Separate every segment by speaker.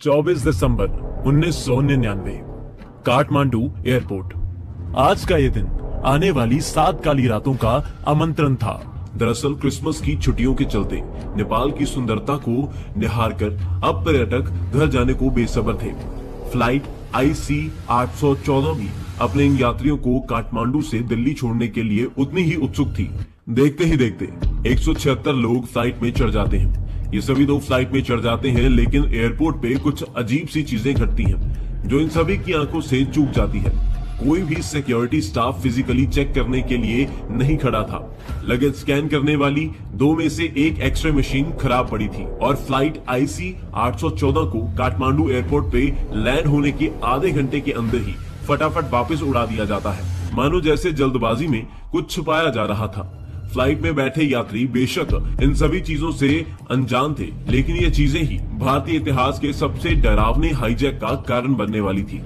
Speaker 1: 24 दिसंबर 1999 Kathmandu airport. आज का ये दिन आने वाली 7 काली रातों का आमंत्रण था।
Speaker 2: दरअसल क्रिसमस की छुट्टियों के चलते नेपाल की सुंदरता को निहारकर अब पर्यटक घर जाने को बेसब्र थे। फ्लाइट IC 814 भी अपने इन यात्रियों को काठमांडू से दिल्ली छोड़ने के लिए उतनी ही उत्सुक थी। देखते ही देखते 176 लोग फ्लाइट में चढ़ जाते हैं। ये सभी लोग फ्लाइट में चढ़ जाते हैं, लेकिन एयरपोर्ट पे कुछ अजीब सी चीजें घटती हैं जो इन सभी की आंखों से चूक जाती है। कोई भी सिक्योरिटी स्टाफ फिजिकली चेक करने के लिए नहीं खड़ा था। लगेज स्कैन करने वाली 2 में से एक एक्सरे मशीन खराब पड़ी थी और फ्लाइट IC 814 को काठमांडू एयरपोर्ट पे लैंड होने के आधे घंटे के अंदर ही फटाफट वापस उड़ा दिया जाता है, मानो जैसे जल्दबाजी में कुछ छुपाया जा रहा था। फ्लाइट में बैठे यात्री बेशक इन सभी चीजों से अनजान थे, लेकिन ये चीजें ही भारतीय इतिहास के सबसे डरावने हाईजैक का कारण बनने वाली थी।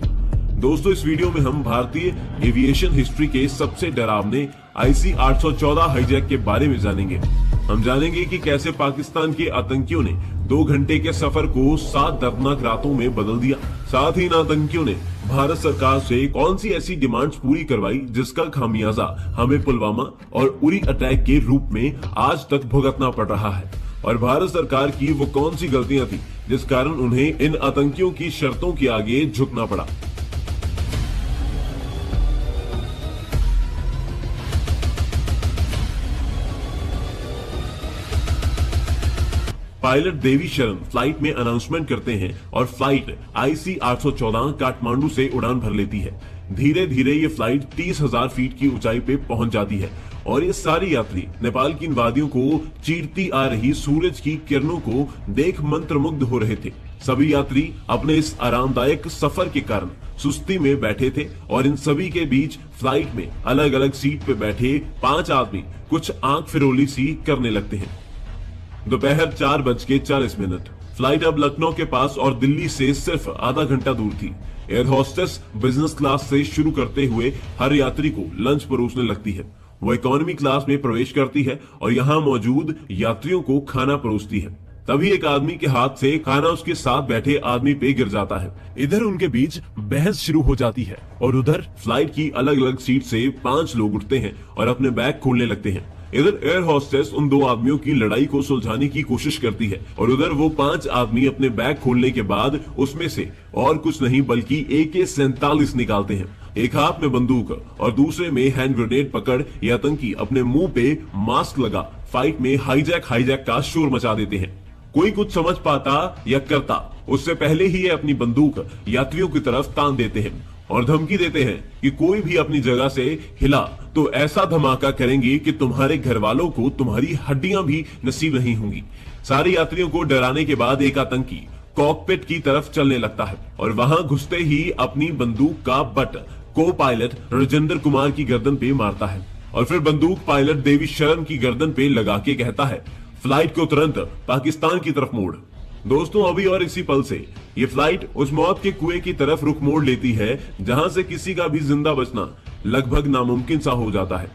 Speaker 2: दोस्तों, इस वीडियो में हम भारतीय एविएशन हिस्ट्री के सबसे डरावने IC 814 हाईजैक के बारे में जानेंगे। हम जानेंगे कि कैसे पाकिस्तान के आतंकियों ने 2 घंटे के सफर को 7 दर्दनाक रातों में बदल दिया। साथ ही इन आतंकियों ने भारत सरकार से कौन सी ऐसी डिमांड्स पूरी करवाई जिसका खामियाजा हमें पुलवामा और उरी अटैक के रूप में आज तक भुगतना पड़ रहा है, और भारत सरकार की वो कौन सी गलतियां थी जिस कारण उन्हें इन आतंकियों की शर्तों के आगे झुकना पड़ा। पायलट देवी शरण फ्लाइट में अनाउंसमेंट करते हैं और फ्लाइट IC 814 काठमांडू से उड़ान भर लेती है। धीरे धीरे ये फ्लाइट 30,000 फीट की ऊंचाई पे पहुंच जाती है और ये सारे यात्री नेपाल की इन वादियों को चीरती आ रही सूरज की किरणों को देख मंत्रमुग्ध हो रहे थे। सभी यात्री अपने इस आरामदायक सफर के कारण सुस्ती में बैठे थे और इन सभी के बीच फ्लाइट में अलग अलग सीट पे बैठे 5 आदमी कुछ आंख फिरोली सी करने लगते हैं। दोपहर 4:40। फ्लाइट अब लखनऊ के पास और दिल्ली से सिर्फ आधा घंटा दूर थी। एयर होस्टेस बिजनेस क्लास से शुरू करते हुए हर यात्री को लंच परोसने लगती है। वो इकोनॉमी क्लास में प्रवेश करती है और यहाँ मौजूद यात्रियों को खाना परोसती है। तभी एक आदमी के हाथ से खाना उसके साथ बैठे आदमी पे गिर जाता है।
Speaker 1: इधर उनके बीच बहस शुरू हो जाती है और उधर
Speaker 2: फ्लाइट की अलग अलग सीट से 5 लोग उठते हैं और अपने बैग खोलने लगते हैं। इधर एयर होस्टेस उन 2 आदमियों की लड़ाई को सुलझाने की कोशिश करती है और उधर वो 5 आदमी अपने बैग खोलने के बाद उसमें से और कुछ नहीं बल्कि AK-47 निकालते हैं। एक हाथ में बंदूक और दूसरे में हैंड ग्रेनेड पकड़ ये आतंकी अपने मुंह पे मास्क लगा फ्लाइट में हाईजैक का शोर मचा देते हैं। कोई कुछ समझ पाता या करता उससे पहले ही ये अपनी बंदूक यात्रियों की तरफ तान देते हैं और धमकी देते हैं कि कोई भी अपनी जगह से हिला तो ऐसा धमाका करेंगे कि तुम्हारे घर वालों को तुम्हारी हड्डियां भी नसीब नहीं होंगी। सारे यात्रियों को डराने के बाद एक आतंकी कॉकपिट की तरफ चलने लगता है और वहां घुसते ही अपनी बंदूक का बट को पायलट राजेंद्र कुमार की गर्दन पे मारता है और फिर बंदूक पायलट देवी शरण की गर्दन पे लगा के कहता है, फ्लाइट को तुरंत पाकिस्तान की तरफ मोड़। दोस्तों, अभी और इसी पल से ये फ्लाइट उस मौत के कुएं की तरफ रुख मोड़ लेती है जहां से किसी का भी जिंदा बचना लगभग नामुमकिन सा हो जाता है।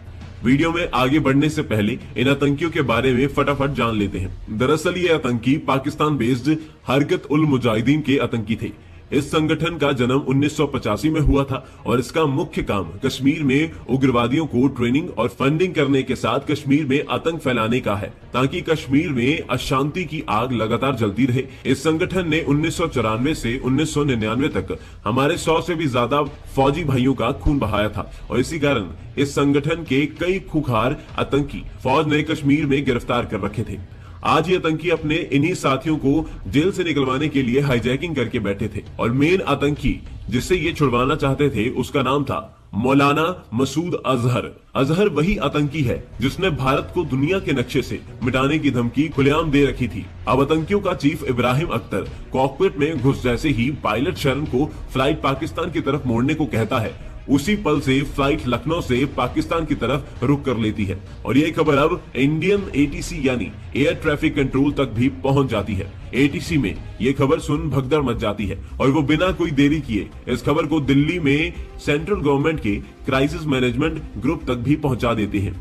Speaker 2: वीडियो में आगे बढ़ने से पहले इन आतंकियों के बारे में फटाफट जान लेते हैं। दरअसल ये आतंकी पाकिस्तान बेस्ड हरकत उल मुजाहिदीन के आतंकी थे। इस संगठन का जन्म 1985 में हुआ था और इसका मुख्य काम कश्मीर में उग्रवादियों को ट्रेनिंग और फंडिंग करने के साथ कश्मीर में आतंक फैलाने का है, ताकि कश्मीर में अशांति की आग लगातार जलती रहे। इस संगठन ने 1994 से 1999 तक हमारे 100 से भी ज्यादा फौजी भाइयों का खून बहाया था और इसी कारण इस संगठन के कई खूंखार आतंकी फौज ने कश्मीर में गिरफ्तार कर रखे थे। आज ये आतंकी अपने इन्हीं साथियों को जेल से निकलवाने के लिए हाईजैकिंग करके बैठे थे और मेन आतंकी जिससे ये छुड़वाना चाहते थे उसका नाम था मौलाना मसूद अजहर। अजहर वही आतंकी है जिसने भारत को दुनिया के नक्शे से मिटाने की धमकी खुलेआम दे रखी थी। अब आतंकियों का चीफ इब्राहिम अख्तर कॉकपिट में घुस जैसे ही पायलट शरण को फ्लाइट पाकिस्तान की तरफ मोड़ने को कहता है, उसी पल से फ्लाइट लखनऊ से पाकिस्तान की तरफ रुख कर लेती है और यह खबर अब इंडियन ATC यानी एयर ट्रैफिक कंट्रोल तक भी पहुंच जाती है। ATC में यह खबर सुन भगदड़ मच जाती है और वो बिना कोई देरी किए इस खबर को दिल्ली में सेंट्रल गवर्नमेंट के क्राइसिस मैनेजमेंट ग्रुप तक भी पहुंचा देते हैं।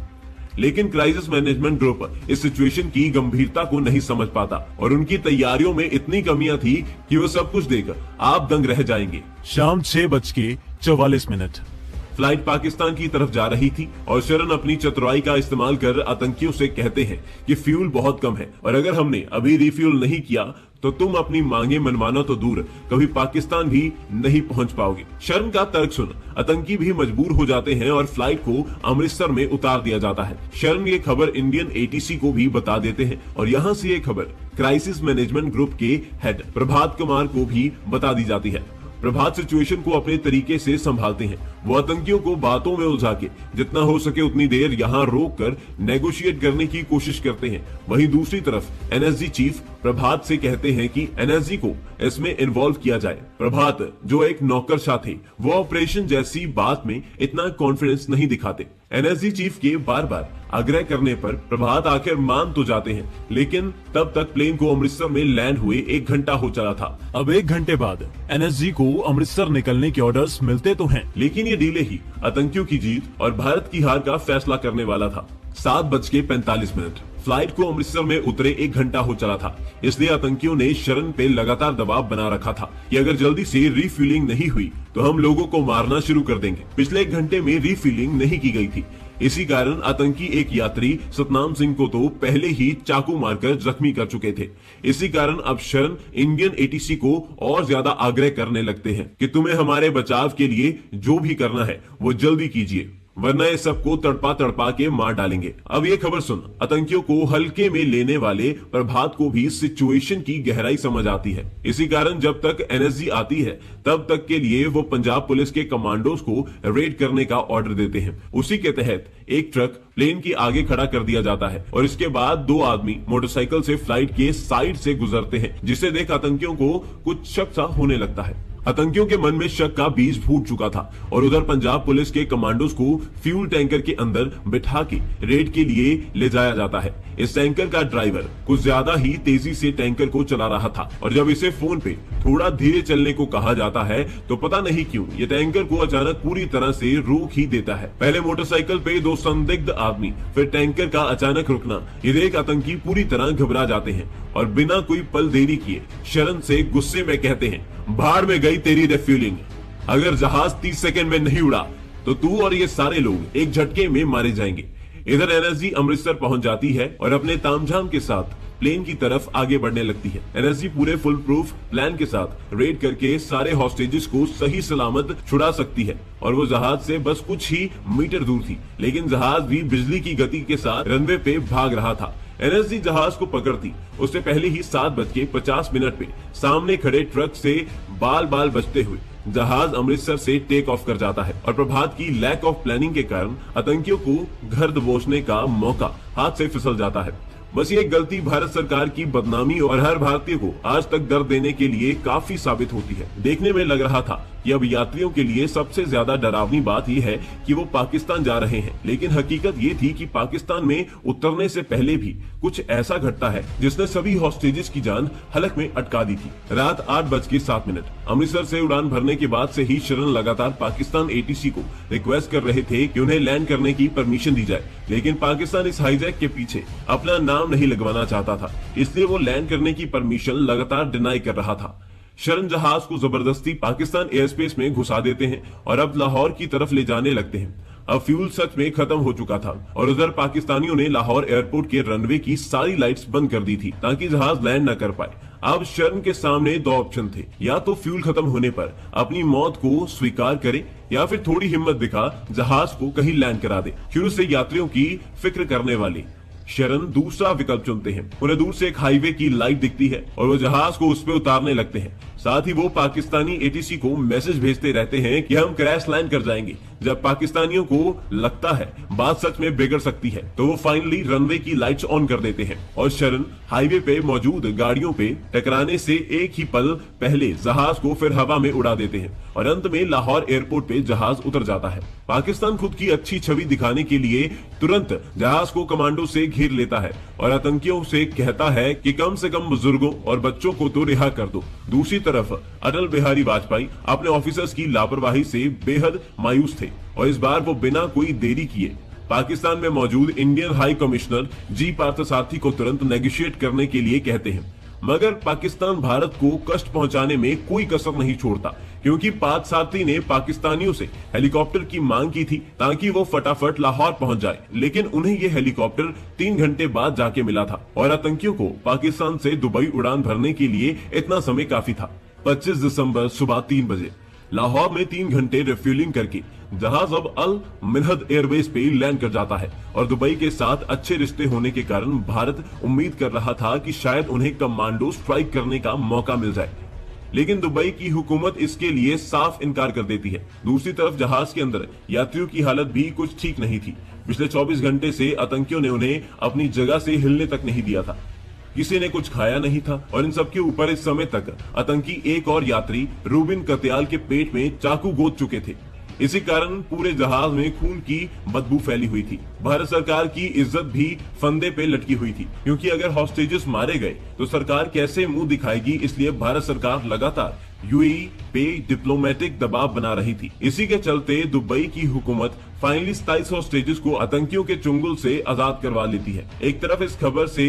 Speaker 2: लेकिन क्राइसिस मैनेजमेंट ग्रुप इस सिचुएशन की गंभीरता को नहीं समझ पाता और उनकी तैयारियों में इतनी कमियां थी कि वो सब कुछ देख आप दंग रह जाएंगे।
Speaker 1: शाम 6:44।
Speaker 2: फ्लाइट पाकिस्तान की तरफ जा रही थी और शरण अपनी चतुराई का इस्तेमाल कर आतंकियों से कहते हैं कि फ्यूल बहुत कम है और अगर हमने अभी रिफ्यूल नहीं किया तो तुम अपनी मांगे मनवाना तो दूर कभी पाकिस्तान भी नहीं पहुंच पाओगे। शरण का तर्क सुन आतंकी भी मजबूर हो जाते हैं और फ्लाइट को अमृतसर में उतार दिया जाता है। शरण ये खबर इंडियन एटीसी को भी बता देते हैं और यहाँ से ये खबर क्राइसिस मैनेजमेंट ग्रुप के हेड प्रभात कुमार को भी बता दी जाती है। प्रभात सिचुएशन को अपने तरीके से संभालते हैं। वो आतंकियों को बातों में उलझा के जितना हो सके उतनी देर यहाँ रोक कर नेगोशिएट करने की कोशिश करते हैं। वहीं दूसरी तरफ एनएसजी चीफ प्रभात से कहते हैं कि एनएसजी को इसमें इन्वॉल्व किया जाए। प्रभात जो एक नौकरशाह थे वो ऑपरेशन जैसी बात में इतना कॉन्फिडेंस नहीं दिखाते। एनएसजी चीफ के बार बार आग्रह करने पर प्रभात आखिर मान तो जाते हैं, लेकिन तब तक प्लेन को अमृतसर में लैंड हुए 1 घंटा हो चला था।
Speaker 1: अब 1 घंटे बाद एनएसजी को अमृतसर निकलने के ऑर्डर्स मिलते तो हैं,
Speaker 2: लेकिन ये डीले ही आतंकियों की जीत और भारत की हार का फैसला करने वाला था। 7:45 फ्लाइट को अमृतसर में उतरे 1 घंटा हो चला था, इसलिए आतंकियों ने शरण पे लगातार दबाव बना रखा था कि अगर जल्दी से रिफ्यूलिंग नहीं हुई तो हम लोगों को मारना शुरू कर देंगे। पिछले 1 घंटे में रिफ्यूलिंग नहीं की गई थी, इसी कारण आतंकी एक यात्री सतनाम सिंह को तो पहले ही चाकू मारकर जख्मी कर चुके थे। इसी कारण अब शरण इंडियन एटीसी को और ज्यादा आग्रह करने लगते हैं कि तुम्हें हमारे बचाव के लिए जो भी करना है वो जल्दी कीजिए, वरना ये सबको तड़पा तड़पा के मार डालेंगे। अब ये खबर सुन आतंकियों को हल्के में लेने वाले प्रभात को भी सिचुएशन की गहराई समझ आती है। इसी कारण जब तक एनएसजी आती है तब तक के लिए वो पंजाब पुलिस के कमांडोज को रेड करने का ऑर्डर देते हैं। उसी के तहत एक ट्रक प्लेन के आगे खड़ा कर दिया जाता है और इसके बाद 2 आदमी मोटरसाइकिल से फ्लाइट के साइड से गुजरते हैं, जिसे देख आतंकियों को कुछ शक सा होने लगता है। आतंकियों के मन में शक का बीज फूट चुका था और उधर पंजाब पुलिस के कमांडोज को फ्यूल टैंकर के अंदर बिठा के रेड के लिए ले जाया जाता है। इस टैंकर का ड्राइवर कुछ ज्यादा ही तेजी से टैंकर को चला रहा था और जब इसे फोन पे थोड़ा धीरे चलने को कहा जाता है तो पता नहीं क्यों ये टैंकर को अचानक पूरी तरह से रोक ही देता है। पहले मोटरसाइकिल पे 2 संदिग्ध आदमी, फिर टैंकर का अचानक रुकना, ये देख आतंकी पूरी तरह घबरा जाते हैं और बिना कोई पल देरी किए शरण से गुस्से में कहते हैं, भाड़ में गई तेरी रिफ्यूलिंग, अगर जहाज 30 सेकंड में नहीं उड़ा तो तू और ये सारे लोग एक झटके में मारे जाएंगे। इधर एनएसजी अमृतसर पहुंच जाती है और अपने तामझाम के साथ प्लेन की तरफ आगे बढ़ने लगती है। एनएसजी पूरे फुल प्रूफ प्लान के साथ रेड करके सारे हॉस्टेजेस को सही सलामत छुड़ा सकती है और वो जहाज से बस कुछ ही मीटर दूर थी, लेकिन जहाज भी बिजली की गति के साथ रनवे पे भाग रहा था। एनएसजी जहाज को पकड़ती उससे पहले ही 7:50 पे सामने खड़े ट्रक से बाल बाल बचते हुए जहाज अमृतसर से टेक ऑफ कर जाता है और प्रभात की लैक ऑफ प्लानिंग के कारण आतंकियों को घर दबोचने का मौका हाथ से फिसल जाता है। बस ये गलती भारत सरकार की बदनामी और हर भारतीय को आज तक दर्द देने के लिए काफी साबित होती है। देखने में लग रहा था कि अब यात्रियों के लिए सबसे ज्यादा डरावनी बात यह है कि वो पाकिस्तान जा रहे हैं, लेकिन हकीकत ये थी कि पाकिस्तान में उतरने से पहले भी कुछ ऐसा घटता है जिसने सभी हॉस्टेजेस की जान हलक में अटका दी थी। रात 8:07 अमृतसर से उड़ान भरने के बाद से ही शरण लगातार पाकिस्तान एटीसी को रिक्वेस्ट कर रहे थे कि उन्हें लैंड करने की परमिशन दी जाए, लेकिन पाकिस्तान इस हाईजैक के पीछे अपना नाम नहीं लगवाना चाहता था, इसलिए वो लैंड करने की परमिशन लगातार डिनाई कर रहा था। शरण जहाज को जबरदस्ती पाकिस्तान एयर स्पेस में घुसा देते हैं और अब लाहौर की तरफ ले जाने लगते हैं। अब फ्यूल सच में खत्म हो चुका था और उधर पाकिस्तानियों ने लाहौर एयरपोर्ट के रनवे की सारी लाइट्स बंद कर दी थी ताकि जहाज लैंड न कर पाए। अब शरण के सामने 2 ऑप्शन थे, या तो फ्यूल खत्म होने पर अपनी मौत को स्वीकार करे या फिर थोड़ी हिम्मत दिखा जहाज को कहीं लैंड करा दे। शुरू से यात्रियों की फिक्र करने वाली शरण दूसरा विकल्प चुनते हैं। उन्हें दूर से एक हाईवे की लाइट दिखती है और वो जहाज को उस पर उतारने लगते हैं। साथ ही वो पाकिस्तानी एटीसी को मैसेज भेजते रहते हैं कि हम क्रैश लैंड कर जाएंगे। जब पाकिस्तानियों को लगता है बात सच में बिगड़ सकती है तो वो फाइनली रनवे की लाइट्स ऑन कर देते हैं और शरण हाईवे पे मौजूद गाड़ियों पे टकराने से एक ही पल पहले जहाज को फिर हवा में उड़ा देते हैं और अंत में लाहौर एयरपोर्ट पे जहाज उतर जाता है। पाकिस्तान खुद की अच्छी छवि दिखाने के लिए तुरंत जहाज को कमांडो से घेर लेता है और आतंकियों से कहता है कि कम से कम बुजुर्गों और बच्चों को तो रिहा कर दो। दूसरी तरफ अटल बिहारी वाजपेयी अपने ऑफिसर्स की लापरवाही से बेहद मायूस थे और इस बार वो बिना कोई देरी किए पाकिस्तान में मौजूद इंडियन हाई कमिश्नर जी पार्थसारथी को तुरंत नेगोशिएट करने के लिए कहते हैं, मगर पाकिस्तान भारत को कष्ट पहुंचाने में कोई कसर नहीं छोड़ता, क्योंकि पार्थसारथी ने पाकिस्तानियों से हेलीकॉप्टर की मांग की थी ताकि वो फटाफट लाहौर पहुंच जाए, लेकिन उन्हें ये हेलीकॉप्टर 3 घंटे बाद जाके मिला था और आतंकियों को पाकिस्तान से दुबई उड़ान भरने के लिए इतना समय काफी था। 25 दिसंबर सुबह 3 बजे लाहौर में 3 घंटे रिफ्यूलिंग करके जहाज अब अल मिन्हद एयरबेस पे लैंड कर जाता है और दुबई के साथ अच्छे रिश्ते होने के कारण भारत उम्मीद कर रहा था कि शायद उन्हें कमांडो स्ट्राइक करने का मौका मिल जाए, लेकिन दुबई की हुकूमत इसके लिए साफ इनकार कर देती है। दूसरी तरफ जहाज के अंदर यात्रियों की हालत भी कुछ ठीक नहीं थी। पिछले 24 घंटे से आतंकियों ने उन्हें अपनी जगह से हिलने तक नहीं दिया था, किसी ने कुछ खाया नहीं था और इन सबके ऊपर इस समय तक आतंकी एक और यात्री रूबिन कत्याल के पेट में चाकू गोद चुके थे। इसी कारण पूरे जहाज में खून की बदबू फैली हुई थी। भारत सरकार की इज्जत भी फंदे पे लटकी हुई थी, क्योंकि अगर हॉस्टेजेस मारे गए तो सरकार कैसे मुंह दिखाएगी, इसलिए भारत सरकार लगातार यूएई पे डिप्लोमेटिक दबाव बना रही थी। इसी के चलते दुबई की हुकूमत फाइनली 27 हॉस्टेजेस को आतंकियों के चुंगल से आजाद करवा लेती है। एक तरफ इस खबर से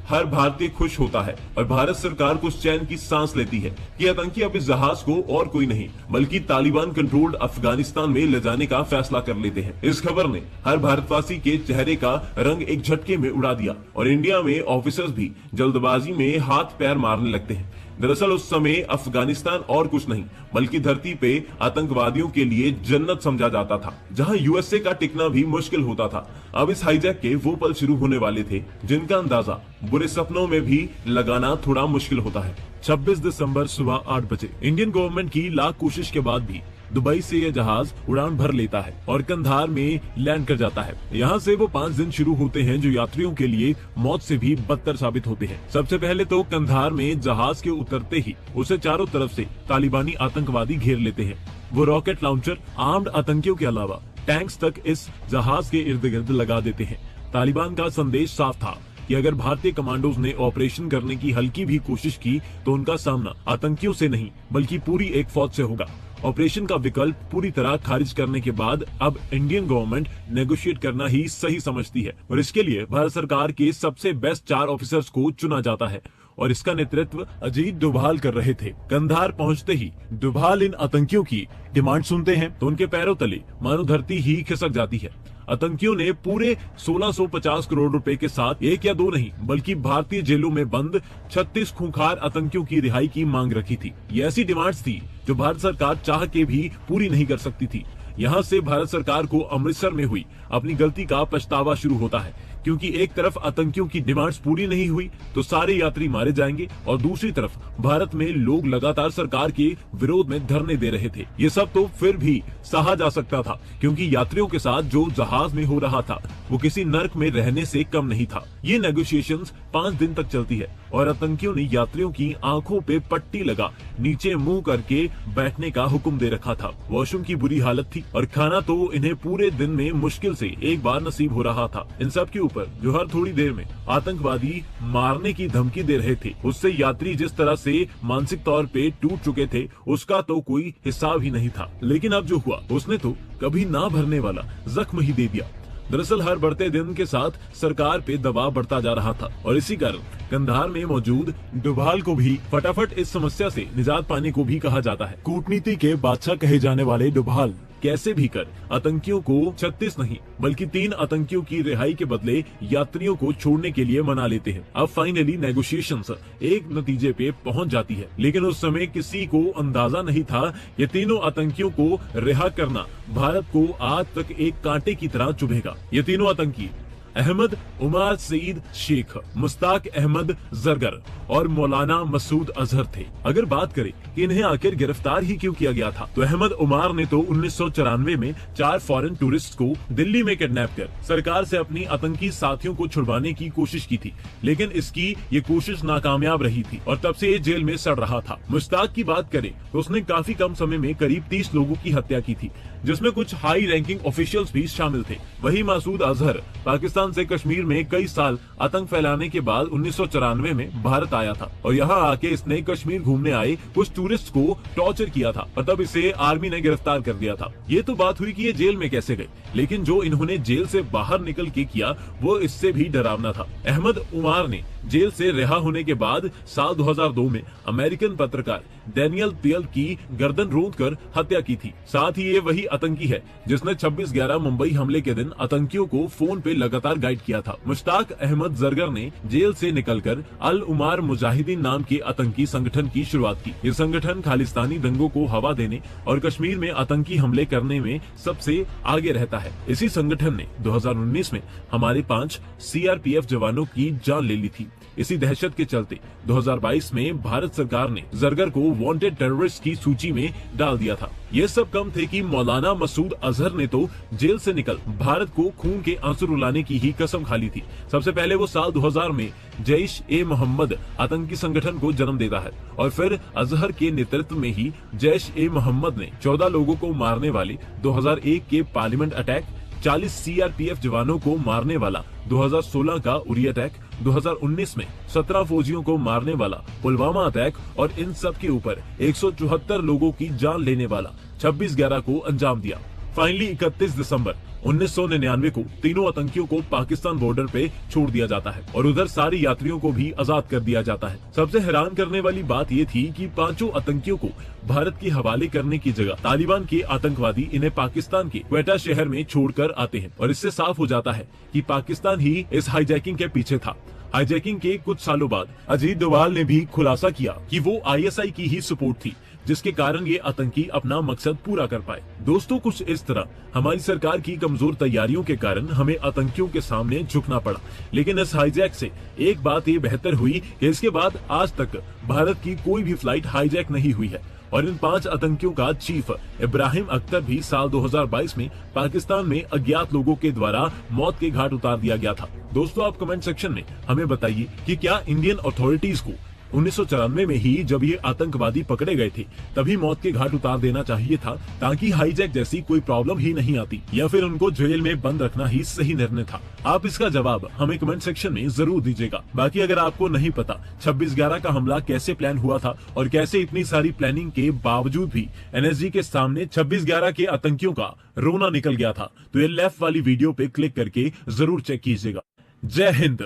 Speaker 2: हर भारतीय खुश होता है और भारत सरकार कुछ चैन की सांस लेती है कि आतंकी अब इस जहाज को और कोई नहीं बल्कि तालिबान कंट्रोल्ड अफगानिस्तान में ले जाने का फैसला कर लेते हैं। इस खबर ने हर भारतवासी के चेहरे का रंग एक झटके में उड़ा दिया और इंडिया में ऑफिसर्स भी जल्दबाजी में हाथ पैर मारने लगते हैं। दरअसल उस समय अफगानिस्तान और कुछ नहीं बल्कि धरती पे आतंकवादियों के लिए जन्नत समझा जाता था, जहां यूएसए का टिकना भी मुश्किल होता था। अब इस हाईजैक के वो पल शुरू होने वाले थे जिनका अंदाजा बुरे सपनों में भी लगाना थोड़ा मुश्किल होता है।
Speaker 1: 26 दिसंबर सुबह 8 बजे इंडियन गवर्नमेंट की लाख कोशिश के बाद भी दुबई से यह जहाज उड़ान भर लेता है और कंधार में लैंड कर जाता है। यहाँ से वो 5 दिन शुरू होते हैं जो यात्रियों के लिए मौत से भी बदतर साबित होते हैं। सबसे पहले तो कंधार में जहाज के उतरते ही उसे चारों तरफ से तालिबानी आतंकवादी घेर लेते हैं। वो रॉकेट लॉन्चर, आर्म्ड आतंकियों के अलावा टैंक्स तक इस जहाज के इर्द गिर्द लगा देते हैं। तालिबान का संदेश साफ था कि अगर भारतीय कमांडोज ने ऑपरेशन करने की हल्की भी कोशिश की तो उनका सामना आतंकियों से नहीं बल्कि पूरी एक फौज से होगा। ऑपरेशन का विकल्प पूरी तरह खारिज करने के बाद अब इंडियन गवर्नमेंट नेगोशिएट करना ही सही समझती है और इसके लिए भारत सरकार के सबसे बेस्ट 4 ऑफिसर्स को चुना जाता है और इसका नेतृत्व अजीत डोभाल कर रहे थे। कंधार पहुंचते ही डोभाल इन आतंकियों की डिमांड सुनते हैं तो उनके पैरों तले मानो धरती ही खिसक जाती है। आतंकियों ने पूरे 1650 करोड़ रुपए के साथ 1 या 2 नहीं बल्कि भारतीय जेलों में बंद 36 खूंखार आतंकियों की रिहाई की मांग रखी थी। ये ऐसी डिमांड्स थी जो भारत सरकार चाह के भी पूरी नहीं कर सकती थी। यहाँ से भारत सरकार को अमृतसर में हुई अपनी गलती का पछतावा शुरू होता है, क्योंकि एक तरफ आतंकियों की डिमांड्स पूरी नहीं हुई तो सारे यात्री मारे जाएंगे और दूसरी तरफ भारत में लोग लगातार सरकार के विरोध में धरने दे रहे थे। ये सब तो फिर भी सहा जा सकता था, क्योंकि यात्रियों के साथ जो जहाज में हो रहा था वो किसी नर्क में रहने से कम नहीं था। ये नेगोशिएशंस 5 दिन तक चलती है और आतंकियों ने यात्रियों की आंखों पे पट्टी लगा नीचे मुंह करके बैठने का हुक्म दे रखा था। वॉशरूम की बुरी हालत थी और खाना तो इन्हें पूरे दिन में मुश्किल से एक बार नसीब हो रहा था। इन सब के ऊपर जो हर थोड़ी देर में आतंकवादी मारने की धमकी दे रहे थे, उससे यात्री जिस तरह से मानसिक तौर पे टूट चुके थे उसका तो कोई हिसाब ही नहीं था। लेकिन अब जो हुआ उसने तो कभी ना भरने वाला जख्म ही दे दिया। दरअसल हर बढ़ते दिन के साथ सरकार पे दबाव बढ़ता जा रहा था और इसी कारण कंधार में मौजूद डोभाल को भी फटाफट इस समस्या से निजात पाने को भी कहा जाता है। कूटनीति के बादशाह कहे जाने वाले डोभाल कैसे भी कर आतंकियों को 36 नहीं बल्कि 3 आतंकियों की रिहाई के बदले यात्रियों को छोड़ने के लिए मना लेते हैं। अब फाइनली नेगोशिएशंस एक नतीजे पे पहुंच जाती है, लेकिन उस समय किसी को अंदाजा नहीं था ये तीनों आतंकियों को रिहा करना भारत को आज तक एक कांटे की तरह चुभेगा। ये तीनों आतंकी अहमद उमर सईद शेख, मुश्ताक अहमद जरगर और मौलाना मसूद अजहर थे। अगर बात करें कि इन्हें आखिर गिरफ्तार ही क्यों किया गया था, तो अहमद उमर ने तो 1994 में 4 फॉरेन टूरिस्ट को दिल्ली में किडनैप कर सरकार से अपनी आतंकी साथियों को छुड़वाने की कोशिश की थी, लेकिन इसकी ये कोशिश नाकामयाब रही थी और तब से ये जेल में सड़ रहा था। मुश्ताक की बात करें तो उसने काफी कम समय में करीब 30 लोगों की हत्या की थी, जिसमें कुछ हाई रैंकिंग ऑफिशियल्स भी शामिल थे। वही मसूद अजहर पाकिस्तान पाकिस्तान से कश्मीर में कई साल आतंक फैलाने के बाद 1994 में भारत आया था और यहाँ आके इसने कश्मीर घूमने आए कुछ टूरिस्ट को टॉर्चर किया था और तब इसे आर्मी ने गिरफ्तार कर दिया था। ये तो बात हुई कि ये जेल में कैसे गए, लेकिन जो इन्होंने जेल से बाहर निकल के किया वो इससे भी डरावना था। अहमद उमार ने जेल से रिहा होने के बाद साल 2002 में अमेरिकन पत्रकार डैनियल पियल की गर्दन रौंदकर हत्या की थी। साथ ही ये वही आतंकी है जिसने 26/11 मुंबई हमले के दिन आतंकियों को फोन पे लगातार गाइड किया था। मुश्ताक अहमद जरगर ने जेल से निकलकर अल उमार मुजाहिदीन नाम के आतंकी संगठन की शुरुआत की। ये संगठन खालिस्तानी दंगों को हवा देने और कश्मीर में आतंकी हमले करने में सबसे आगे रहता है। इसी संगठन ने 2019 में हमारे 5 CRPF जवानों की जान ले ली थी। इसी दहशत के चलते 2022 में भारत सरकार ने जरगर को वांटेड टेररिस्ट की सूची में डाल दिया था। ये सब कम थे कि मौलाना मसूद अजहर ने तो जेल से निकल भारत को खून के आंसू रुलाने की ही कसम खा ली थी। सबसे पहले वो साल 2000 में जैश-ए-मोहम्मद आतंकी संगठन को जन्म देता है और फिर अजहर के नेतृत्व में ही जैश-ए-मोहम्मद ने 14 लोगों को मारने वाले 2001 के पार्लियामेंट अटैक, 40 CRPF जवानों को मारने वाला 2016 का उरी अटैक, 2019 में 17 फौजियों को मारने वाला पुलवामा अटैक और इन सब के ऊपर 174 लोगों की जान लेने वाला 26/11 को अंजाम दिया। फाइनली 31 दिसंबर 1999 को तीनों आतंकियों को पाकिस्तान बॉर्डर पे छोड़ दिया जाता है और उधर सारे यात्रियों को भी आजाद कर दिया जाता है। सबसे हैरान करने वाली बात ये थी कि पांचों आतंकियों को भारत के हवाले करने की जगह तालिबान के आतंकवादी इन्हें पाकिस्तान के क्वेटा शहर में छोड़कर आते हैं और इससे साफ हो जाता है कि पाकिस्तान ही इस हाईजैकिंग के पीछे था। हाईजैकिंग के कुछ सालों बाद अजीत डोभाल ने भी खुलासा किया कि वो ISI की ही सपोर्ट थी, जिसके कारण ये आतंकी अपना मकसद पूरा कर पाए। दोस्तों, कुछ इस तरह हमारी सरकार की कमजोर तैयारियों के कारण हमें आतंकियों के सामने झुकना पड़ा। लेकिन इस हाईजैक से एक बात ये बेहतर हुई कि इसके बाद आज तक भारत की कोई भी फ्लाइट हाईजैक नहीं हुई है और इन 5 आतंकियों का चीफ इब्राहिम अख्तर भी साल 2022 में पाकिस्तान में अज्ञात लोगों के द्वारा मौत के घाट उतार दिया गया था। दोस्तों, आप कमेंट सेक्शन में हमें बताइए कि क्या इंडियन अथॉरिटीज को 1994 में ही जब ये आतंकवादी पकड़े गए थे तभी मौत के घाट उतार देना चाहिए था ताकि हाईजैक जैसी कोई प्रॉब्लम ही नहीं आती, या फिर उनको जेल में बंद रखना ही सही निर्णय था? आप इसका जवाब हमें कमेंट सेक्शन में जरूर दीजिएगा। बाकी अगर आपको नहीं पता 26/11 का हमला कैसे प्लान हुआ था और कैसे इतनी सारी प्लानिंग के बावजूद भी NSG के सामने 26/11 के आतंकियों का रोना निकल गया था, तो ये लेफ्ट वाली वीडियो पे क्लिक करके जरूर चेक कीजिएगा। जय हिंद।